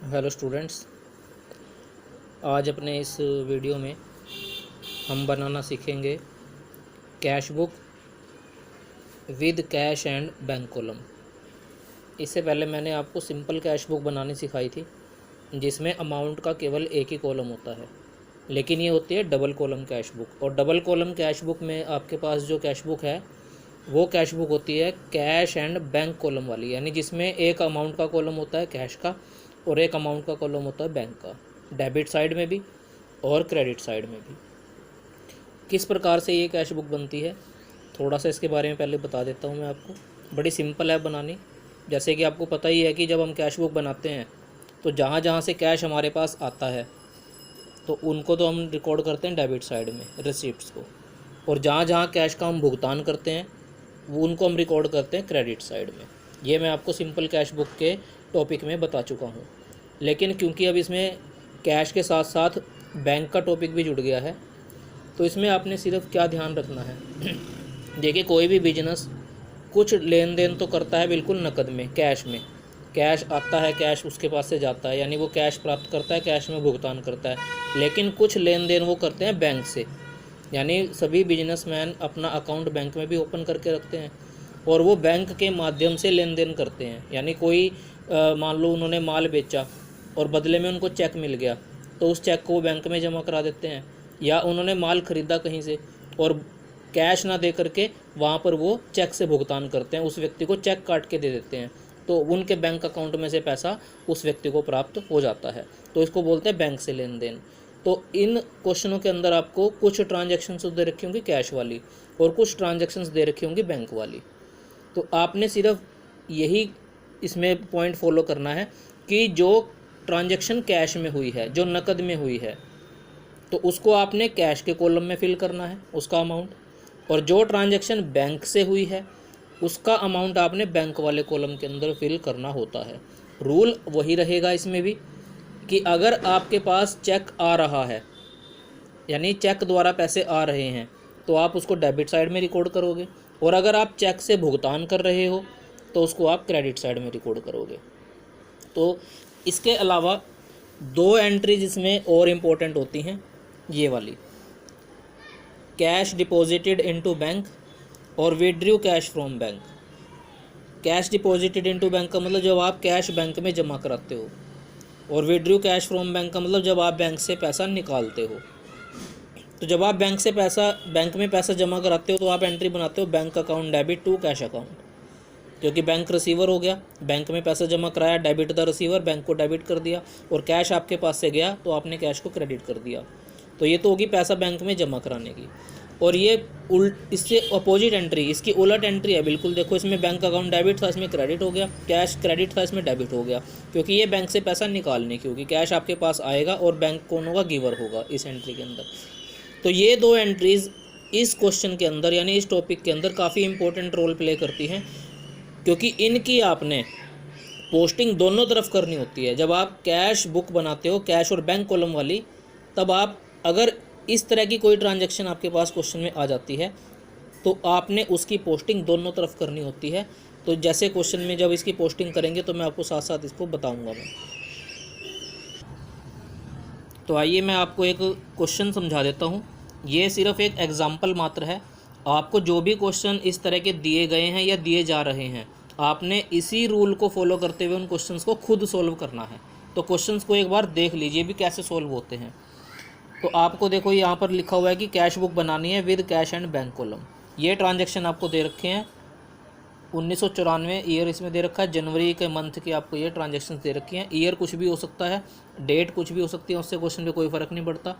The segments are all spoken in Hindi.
हेलो स्टूडेंट्स, आज अपने इस वीडियो में हम बनाना सीखेंगे cash book with cash and bank column. इससे पहले मैंने आपको सिंपल कैश बुक बनानी सिखाई थी जिसमें अमाउंट का केवल एक ही कॉलम होता है, लेकिन ये होती है डबल कॉलम कैश बुक। और डबल कॉलम कैश बुक में आपके पास जो कैश बुक है वो कैश बुक होती है कैश एंड बैंक कॉलम वाली, यानी जिसमें एक अमाउंट का कॉलम होता है कैश का और एक अमाउंट का कॉलम होता है बैंक का, डेबिट साइड में भी और क्रेडिट साइड में भी। किस प्रकार से ये कैश बुक बनती है थोड़ा सा इसके बारे में पहले बता देता हूँ मैं आपको। बड़ी सिंपल है बनानी। जैसे कि आपको पता ही है कि जब हम कैश बुक बनाते हैं तो जहाँ जहाँ से कैश हमारे पास आता है तो उनको तो हम रिकॉर्ड करते हैं डेबिट साइड में, रिसिप्ट्स को, और जहाँ जहाँ कैश का हम भुगतान करते हैं वो उनको हम रिकॉर्ड करते हैं क्रेडिट साइड में। ये मैं आपको सिंपल कैश बुक के टॉपिक में बता चुका हूँ, लेकिन क्योंकि अब इसमें कैश के साथ साथ बैंक का टॉपिक भी जुड़ गया है तो इसमें आपने सिर्फ क्या ध्यान रखना है देखिए, कोई भी बिजनेस कुछ लेन देन तो करता है बिल्कुल नकद में, कैश में। कैश आता है, कैश उसके पास से जाता है, यानी वो कैश प्राप्त करता है, कैश में भुगतान करता है। लेकिन कुछ लेन देन वो करते हैं बैंक से, यानी सभी बिजनेसमैन अपना अकाउंट बैंक में भी ओपन करके रखते हैं और वो बैंक के माध्यम से लेन देन करते हैं। यानी कोई मान लो उन्होंने माल बेचा और बदले में उनको चेक मिल गया तो उस चेक को वो बैंक में जमा करा देते हैं, या उन्होंने माल ख़रीदा कहीं से और कैश ना दे करके वहाँ पर वो चेक से भुगतान करते हैं, उस व्यक्ति को चेक काट के दे देते हैं, तो उनके बैंक अकाउंट में से पैसा उस व्यक्ति को प्राप्त हो जाता है। तो इसको बोलते हैं बैंक से लेन देन। तो इन क्वेश्चनों के अंदर आपको कुछ ट्रांजैक्शंस दे रखी होंगी कैश वाली और कुछ ट्रांजैक्शंस दे रखी होंगी बैंक वाली। तो आपने सिर्फ यही इसमें पॉइंट फॉलो करना है कि जो ट्रांजैक्शन कैश में हुई है, जो नकद में हुई है, तो उसको आपने कैश के कॉलम में फिल करना है उसका अमाउंट, और जो ट्रांजैक्शन बैंक से हुई है उसका अमाउंट आपने बैंक वाले कॉलम के अंदर फिल करना होता है। रूल वही रहेगा इसमें भी कि अगर आपके पास चेक आ रहा है, यानी चेक द्वारा पैसे आ रहे हैं, तो आप उसको डेबिट साइड में रिकॉर्ड करोगे, और अगर आप चेक से भुगतान कर रहे हो तो उसको आप क्रेडिट साइड में रिकॉर्ड करोगे। तो इसके अलावा दो एंट्रीज इसमें और इम्पोर्टेंट होती हैं, ये वाली, कैश डिपॉजिटेड इनटू बैंक और withdrew cash from bank. Cash deposited into bank का मतलब जब आप कैश बैंक में जमा कराते हो, और विड्रू कैश फ्रॉम बैंक का मतलब जब आप बैंक से पैसा निकालते हो। तो जब आप बैंक में पैसा जमा कराते हो तो आप एंट्री बनाते हो bank account debit to cash account, क्योंकि बैंक रिसीवर हो गया, बैंक में पैसा जमा कराया, डेबिट द रिसीवर, बैंक को डेबिट कर दिया, और कैश आपके पास से गया तो आपने कैश को क्रेडिट कर दिया। तो ये तो होगी पैसा बैंक में जमा कराने की। और ये इससे अपोजिट एंट्री, इसकी उलट एंट्री है बिल्कुल। देखो, इसमें बैंक अकाउंट डेबिट था, इसमें क्रेडिट हो गया, कैश क्रेडिट था, इसमें डेबिट हो गया, क्योंकि ये बैंक से पैसा निकालने की होगी। कैश आपके पास आएगा और बैंक कौन होगा? गिवर होगा इस एंट्री के अंदर। तो ये दो एंट्रीज इस क्वेश्चन के अंदर, यानी इस टॉपिक के अंदर काफ़ी इंपॉर्टेंट रोल प्ले करती हैं, क्योंकि इनकी आपने पोस्टिंग दोनों तरफ करनी होती है। जब आप कैश बुक बनाते हो, कैश और बैंक कॉलम वाली, तब आप अगर इस तरह की कोई ट्रांजैक्शन आपके पास क्वेश्चन में आ जाती है तो आपने उसकी पोस्टिंग दोनों तरफ करनी होती है। तो जैसे क्वेश्चन में जब इसकी पोस्टिंग करेंगे तो मैं आपको साथ साथ इसको बताऊंगा मैं। तो आइए मैं आपको एक क्वेश्चन समझा देता हूँ। ये सिर्फ एक एग्जाम्पल मात्र है। आपको जो भी क्वेश्चन इस तरह के दिए गए हैं या दिए जा रहे हैं, आपने इसी रूल को फॉलो करते हुए उन क्वेश्चंस को खुद सोल्व करना है। तो क्वेश्चंस को एक बार देख लीजिए भी कैसे सोल्व होते हैं। तो आपको देखो यहाँ पर लिखा हुआ है कि कैश बुक बनानी है with cash and bank column. ये ट्रांजैक्शन आपको दे रखे हैं 1994 ईयर इसमें दे रखा है, जनवरी के मंथ की आपको ये ट्रांजैक्शन दे रखी हैं। ईयर कुछ भी हो सकता है, डेट कुछ भी हो सकती है, उससे क्वेश्चन पे कोई फ़र्क नहीं पड़ता,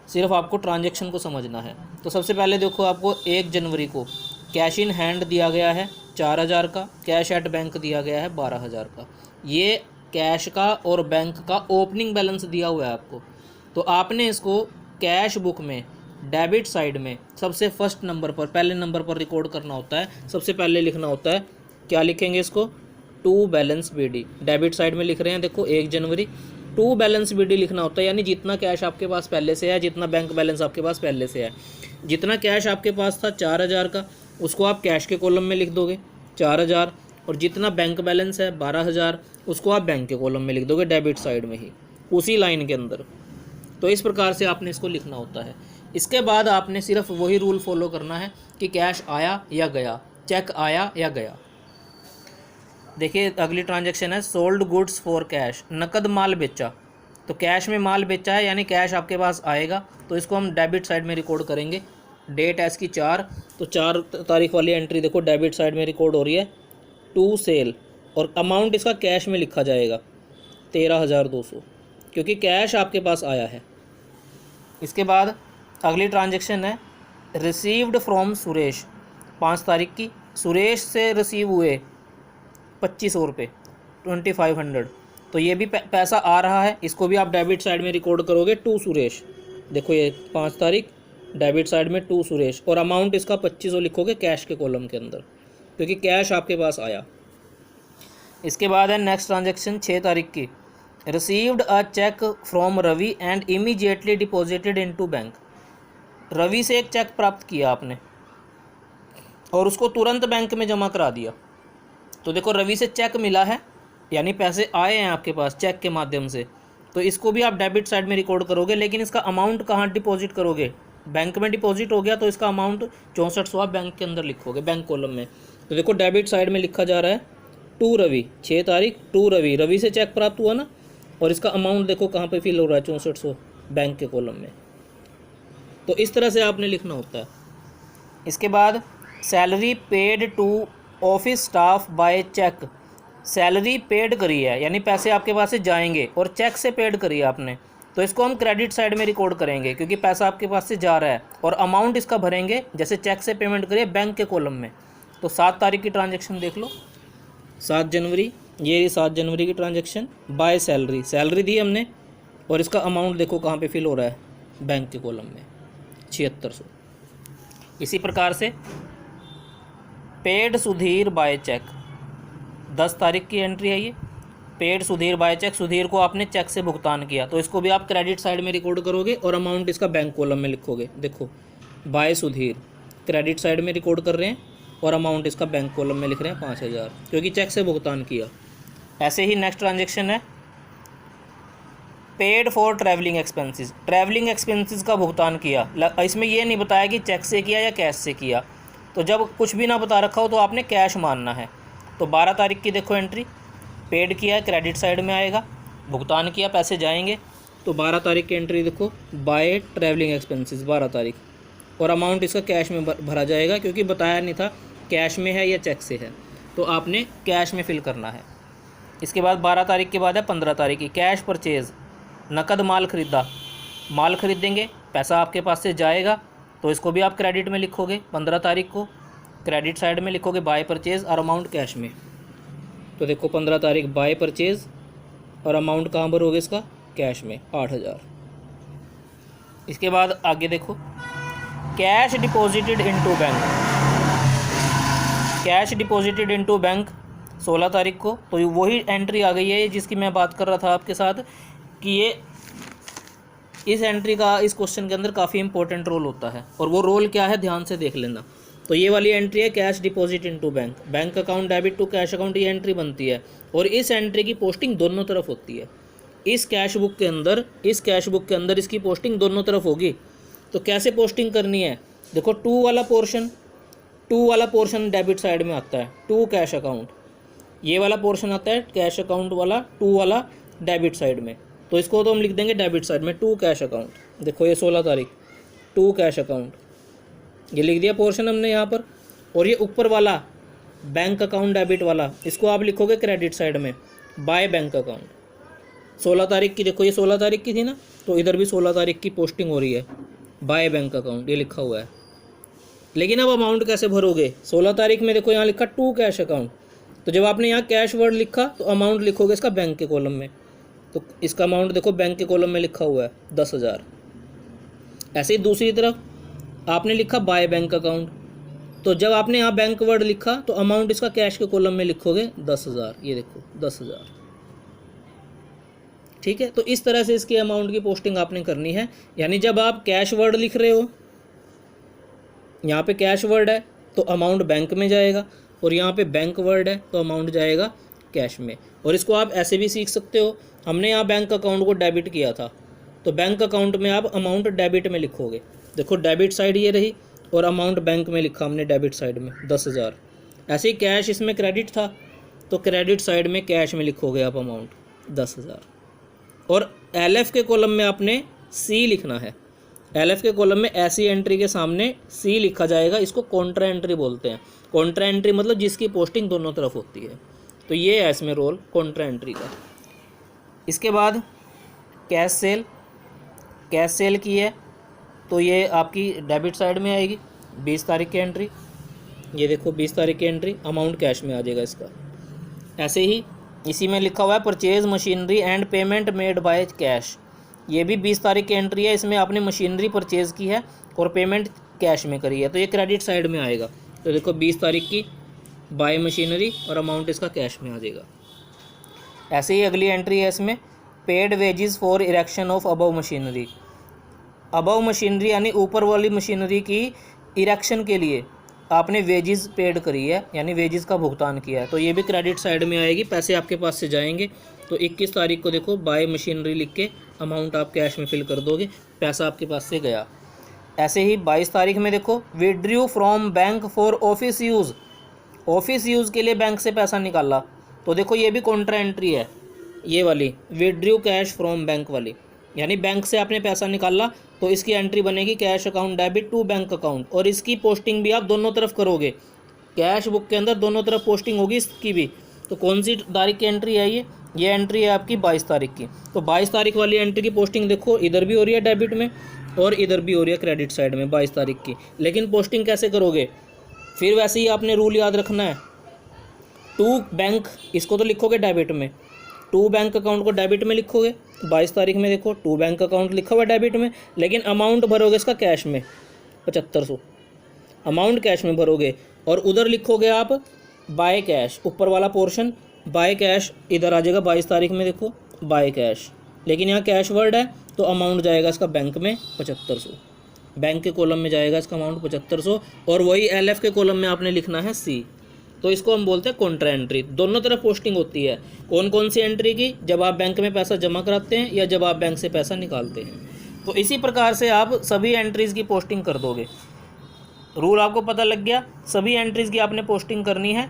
सिर्फ आपको ट्रांजैक्शन को समझना है। तो सबसे पहले देखो, आपको 1 जनवरी को कैश इन हैंड दिया गया है 4000 का, कैश एट बैंक दिया गया है 12000 का। ये कैश का और बैंक का ओपनिंग बैलेंस दिया हुआ है आपको। तो आपने इसको कैश बुक में डेबिट साइड में सबसे फर्स्ट नंबर पर, पहले नंबर पर रिकॉर्ड करना होता है। सबसे पहले लिखना होता है, क्या लिखेंगे इसको? To balance BD. Debit side में लिख रहे हैं, देखो 1 जनवरी, टू बैलेंस बीडी लिखना होता है, यानी जितना कैश आपके पास पहले से है, जितना बैंक बैलेंस आपके पास पहले से है। जितना कैश आपके पास था 4000 का, उसको आप कैश के कॉलम में लिख दोगे 4000, और जितना बैंक बैलेंस है 12000, उसको आप बैंक के कॉलम में लिख दोगे डेबिट साइड में ही, उसी लाइन के अंदर। तो इस प्रकार से आपने इसको लिखना होता है। इसके बाद आपने सिर्फ वही रूल फॉलो करना है कि कैश आया या गया, चेक आया या गया। देखिए अगली ट्रांजैक्शन है सोल्ड गुड्स फॉर कैश, नकद माल बेचा। तो कैश में माल बेचा है यानी कैश आपके पास आएगा, तो इसको हम डेबिट साइड में रिकॉर्ड करेंगे। डेट है इसकी 4, तो 4 तारीख वाली एंट्री देखो डेबिट साइड में रिकॉर्ड हो रही है, टू सेल, और अमाउंट इसका कैश में लिखा जाएगा 13,200, क्योंकि कैश आपके पास आया है। इसके बाद अगली ट्रांजैक्शन है रिसीव्ड फ्रॉम सुरेश, 5 तारीख की, सुरेश से रिसीव हुए 2500 रुपये, 2500। तो ये भी पैसा आ रहा है, इसको भी आप डेबिट साइड में रिकॉर्ड करोगे टू सुरेश। देखो ये 5 तारीख डेबिट साइड में टू सुरेश, और अमाउंट इसका 2500 लिखोगे कैश के कॉलम के अंदर, क्योंकि कैश आपके पास आया। इसके बाद है नेक्स्ट ट्रांजैक्शन 6 तारीख की, received a cheque from Ravi and immediately deposited into bank. Ravi से एक चेक प्राप्त किया आपने और उसको तुरंत बैंक में जमा करा दिया। तो देखो रवि से चेक मिला है यानी पैसे आए हैं आपके पास चेक के माध्यम से, तो इसको भी आप डेबिट साइड में रिकॉर्ड करोगे, लेकिन इसका अमाउंट कहाँ डिपॉजिट करोगे, बैंक में डिपॉजिट हो गया तो इसका अमाउंट 6400 आप बैंक के अंदर लिखोगे, बैंक कॉलम में। तो देखो डेबिट साइड में लिखा जा रहा है टू रवि, 6 तारीख टू रवि, रवि से चेक प्राप्त हुआ ना, और इसका अमाउंट देखो कहाँ पे फिल हो रहा है 6400 बैंक के कॉलम में। तो इस तरह से आपने लिखना होता है। इसके बाद salary paid to office staff by cheque, salary paid करी है यानी पैसे आपके पास से जाएंगे, और चेक से पेड करी है आपने, तो इसको हम क्रेडिट साइड में रिकॉर्ड करेंगे, क्योंकि पैसा आपके पास से जा रहा है और अमाउंट इसका भरेंगे जैसे चेक से पेमेंट करिए बैंक के कॉलम में। तो 7 तारीख की ट्रांजैक्शन देख लो, 7 जनवरी, ये 7 जनवरी की ट्रांजैक्शन, बाय सैलरी, सैलरी दी हमने और इसका अमाउंट देखो कहाँ पे फिल हो रहा है, बैंक के कॉलम में 7600। इसी प्रकार से पेड सुधीर बाय चेक, 10 तारीख की एंट्री है ये, paid Sudhir by cheque, Sudhir को आपने चेक से भुगतान किया, तो इसको भी आप क्रेडिट साइड में रिकॉर्ड करोगे और अमाउंट इसका बैंक कॉलम में लिखोगे। देखो बाय सुधीर क्रेडिट साइड में रिकॉर्ड कर रहे हैं और अमाउंट इसका बैंक कॉलम में लिख रहे हैं 5000, क्योंकि चेक से भुगतान किया। ऐसे ही नेक्स्ट ट्रांजेक्शन है paid for travelling expenses, travelling expenses का भुगतान किया। इसमें ये नहीं बताया कि चेक से किया या कैश से किया, तो जब कुछ भी ना बता रखा हो तो आपने कैश मानना है। तो 12 तारीख की देखो एंट्री, पेड किया है क्रेडिट साइड में आएगा, भुगतान किया पैसे जाएंगे, तो 12 तारीख की एंट्री देखो बाय ट्रैवलिंग एक्सपेंसेस 12 तारीख, और अमाउंट इसका कैश में भरा जाएगा, क्योंकि बताया नहीं था कैश में है या चेक से है, तो आपने कैश में फिल करना है। इसके बाद 12 तारीख के बाद है 15 तारीख की, कैश परचेज़, नकद माल खरीदा, माल खरीदेंगे पैसा आपके पास से जाएगा, तो इसको भी आप क्रेडिट में लिखोगे। 15 तारीख को क्रेडिट साइड में लिखोगे बाय परचेज़ और अमाउंट कैश में। तो देखो 15 तारीख बाय परचेज़ और अमाउंट कहाँ भरोगे इसका, कैश में 8000। इसके बाद आगे देखो cash deposited into bank, cash deposited into bank 16 तारीख को, तो वही एंट्री आ गई है जिसकी मैं बात कर रहा था आपके साथ कि ये इस एंट्री का इस क्वेश्चन के अंदर काफ़ी इंपॉर्टेंट रोल होता है, और वो रोल क्या है ध्यान से देख लेना। तो ये वाली एंट्री है cash deposit into bank, bank account debit to cash account, ये एंट्री बनती है, और इस एंट्री की पोस्टिंग दोनों तरफ होती है। इस कैश बुक के अंदर इसकी पोस्टिंग दोनों तरफ होगी। तो कैसे पोस्टिंग करनी है, देखो टू वाला पोर्शन डेबिट साइड में आता है, टू कैश अकाउंट, ये वाला पोर्शन आता है कैश अकाउंट वाला, टू वाला डेबिट साइड में, तो इसको तो हम लिख देंगे डेबिट साइड में टू कैश अकाउंट। देखो ये 16 तारीख टू कैश अकाउंट, ये लिख दिया पोर्शन हमने यहाँ पर, और ये ऊपर वाला बैंक अकाउंट डेबिट वाला, इसको आप लिखोगे क्रेडिट साइड में बाय बैंक अकाउंट। 16 तारीख की देखो, ये 16 तारीख की थी ना, तो इधर भी 16 तारीख की पोस्टिंग हो रही है बाय बैंक अकाउंट, ये लिखा हुआ है। लेकिन अब अमाउंट कैसे भरोगे, 16 तारीख में देखो यहाँ लिखा टू कैश अकाउंट, तो जब आपने यहाँ कैश वर्ड लिखा तो अमाउंट लिखोगे इसका बैंक के कॉलम में, तो इसका अमाउंट देखो बैंक के कॉलम में लिखा हुआ है 10,000। ऐसे ही दूसरी तरफ आपने लिखा बाय बैंक अकाउंट, तो जब आपने यहाँ बैंक वर्ड लिखा तो अमाउंट इसका कैश के कॉलम में लिखोगे 10,000, ये देखो 10,000। ठीक है, तो इस तरह से इसकी अमाउंट की पोस्टिंग आपने करनी है। यानी जब आप कैश वर्ड लिख रहे हो, यहाँ पे कैश वर्ड है तो अमाउंट बैंक में जाएगा, और यहाँ पे बैंक वर्ड है तो अमाउंट जाएगा कैश में। और इसको आप ऐसे भी सीख सकते हो, हमने यहाँ बैंक अकाउंट को डेबिट किया था तो बैंक अकाउंट में आप अमाउंट डेबिट में लिखोगे। देखो डेबिट साइड ये रही और अमाउंट बैंक में लिखा हमने डेबिट साइड में 10,000। ऐसे ही कैश इसमें क्रेडिट था तो क्रेडिट साइड में कैश में लिखोगे आप अमाउंट 10,000। और LF के कॉलम में आपने C लिखना है। LF के कॉलम में ऐसी एंट्री के सामने C लिखा जाएगा, इसको कॉन्ट्रा एंट्री बोलते हैं। कॉन्ट्रा एंट्री मतलब जिसकी पोस्टिंग दोनों तरफ होती है, तो ये है इसमें रोल कॉन्ट्रा एंट्री का। इसके बाद कैश सेल, कैश सेल की है तो ये आपकी डेबिट साइड में आएगी, 20 तारीख की एंट्री। ये देखो 20 तारीख की एंट्री, अमाउंट कैश में आ जाएगा इसका। ऐसे ही इसी में लिखा हुआ है purchase machinery and payment made by cash, ये भी 20 तारीख की एंट्री है। इसमें आपने मशीनरी परचेज़ की है और पेमेंट कैश में करी है, तो ये क्रेडिट साइड में आएगा। तो देखो 20 तारीख की बाय मशीनरी और अमाउंट इसका कैश में आ जाएगा। ऐसे ही अगली एंट्री है इसमें paid wages for erection of above machinery. Above machinery यानी ऊपर वाली मशीनरी की इरेक्शन के लिए आपने वेजेस पेड करी है, यानी वेजेस का भुगतान किया है, तो ये भी क्रेडिट साइड में आएगी। पैसे आपके पास से जाएंगे तो 21 तारीख को देखो बाय मशीनरी लिख के अमाउंट आप कैश में फिल कर दोगे, पैसा आपके पास से गया। ऐसे ही 22 तारीख में देखो withdrew from bank for office use, office use के लिए बैंक से पैसा निकाला, तो देखो ये भी कॉन्ट्रा एंट्री है, ये वाली विड्रू कैश फ्रॉम बैंक वाली, यानी बैंक से आपने पैसा निकाला तो इसकी एंट्री बनेगी cash account debit to bank account. और इसकी पोस्टिंग भी आप दोनों तरफ करोगे, कैश बुक के अंदर दोनों तरफ पोस्टिंग होगी इसकी भी। तो कौन सी तारीख की एंट्री है ये एंट्री है आपकी 22 तारीख की। तो 22 तारीख वाली एंट्री की पोस्टिंग देखो इधर भी हो रही है डेबिट में और इधर भी हो रही है क्रेडिट साइड में 22 तारीख की। लेकिन पोस्टिंग कैसे करोगे, फिर वैसे ही आपने रूल याद रखना है, टू बैंक इसको तो लिखोगे डेबिट में, टू बैंक अकाउंट को डेबिट में लिखोगे। 22 तारीख में देखो टू बैंक अकाउंट लिखा हुआ डेबिट में, लेकिन अमाउंट भरोगे इसका कैश में 7500 अमाउंट कैश में भरोगे। और उधर लिखोगे आप बाय कैश, ऊपर वाला पोर्शन बाय कैश इधर आ जाएगा 22 तारीख में देखो बाय कैश, लेकिन यहाँ कैश वर्ड है तो अमाउंट जाएगा इसका बैंक में 7500, बैंक के कॉलम में जाएगा इसका अमाउंट 7500। और वही LF के कॉलम में आपने लिखना है C, तो इसको हम बोलते हैं कॉन्ट्रा एंट्री। दोनों तरफ पोस्टिंग होती है। कौन कौन सी एंट्री की, जब आप बैंक में पैसा जमा कराते हैं या जब आप बैंक से पैसा निकालते हैं। तो इसी प्रकार से आप सभी एंट्रीज़ की पोस्टिंग कर दोगे। रूल आपको पता लग गया, सभी एंट्रीज़ की आपने पोस्टिंग करनी है।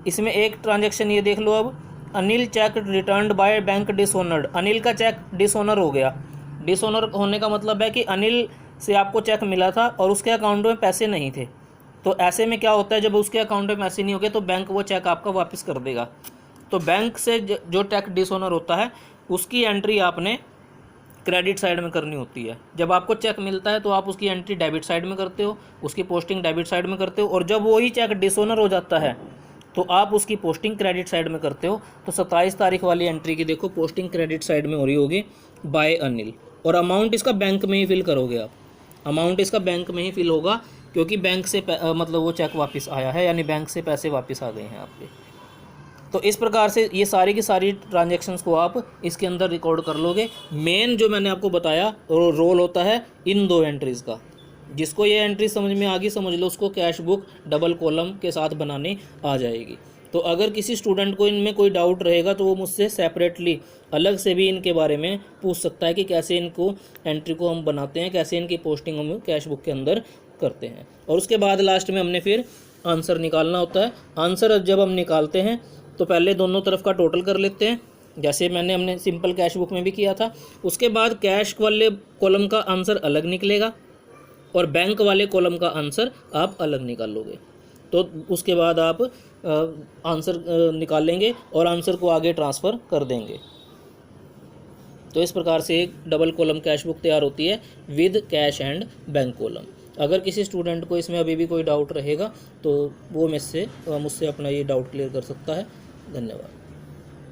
इसमें एक ट्रांजेक्शन ये देख लो, अब Anil cheque returned by bank dishonoured, Anil का चेक डिसऑनर हो गया। डिसऑनर होने का मतलब है कि अनिल से आपको चेक मिला था और उसके अकाउंट में पैसे नहीं थे। तो ऐसे में क्या होता है, जब उसके अकाउंट में पैसे नहीं होंगे तो बैंक वो चेक आपका वापस कर देगा। तो बैंक से जो चेक डिसऑनर होता है उसकी एंट्री आपने क्रेडिट साइड में करनी होती है। जब आपको चेक मिलता है तो आप उसकी एंट्री डेबिट साइड में करते हो, उसकी पोस्टिंग डेबिट साइड में करते हो। और जब वही चेक डिसऑनर हो जाता है तो आप उसकी पोस्टिंग क्रेडिट साइड में करते हो। तो 27 तारीख वाली एंट्री की देखो पोस्टिंग क्रेडिट साइड में हो रही होगी बाय अनिल, और अमाउंट इसका बैंक में ही फिल करोगे आप, अमाउंट इसका बैंक में ही फिल होगा क्योंकि बैंक से मतलब वो चेक वापस आया है, यानी बैंक से पैसे वापस आ गए हैं आपके। तो इस प्रकार से ये सारी की सारी ट्रांजैक्शंस को आप इसके अंदर रिकॉर्ड कर लोगे। मेन जो मैंने आपको बताया रोल होता है इन दो एंट्रीज़ का। जिसको ये एंट्री समझ में आ गई समझ लो उसको कैश बुक डबल कॉलम के साथ बनाने आ जाएगी। तो अगर किसी स्टूडेंट को इनमें कोई डाउट रहेगा तो वो मुझसे सेपरेटली अलग से भी इनके बारे में पूछ सकता है कि कैसे इनको एंट्री को हम बनाते हैं, कैसे इनकी पोस्टिंग हम कैश बुक के अंदर करते हैं। और उसके बाद लास्ट में हमने फिर आंसर निकालना होता है। आंसर जब हम निकालते हैं तो पहले दोनों तरफ का टोटल कर लेते हैं, जैसे हमने सिंपल कैश बुक में भी किया था। उसके बाद कैश वाले कॉलम का आंसर अलग निकलेगा और बैंक वाले कॉलम का आंसर आप अलग निकालोगे। तो उसके बाद आप आंसर निकालेंगे और आंसर को आगे ट्रांसफ़र कर देंगे। तो इस प्रकार से एक डबल कॉलम कैश बुक तैयार होती है with cash and bank column. अगर किसी स्टूडेंट को इसमें अभी भी कोई डाउट रहेगा तो वो मुझसे अपना ये डाउट क्लियर कर सकता है। धन्यवाद।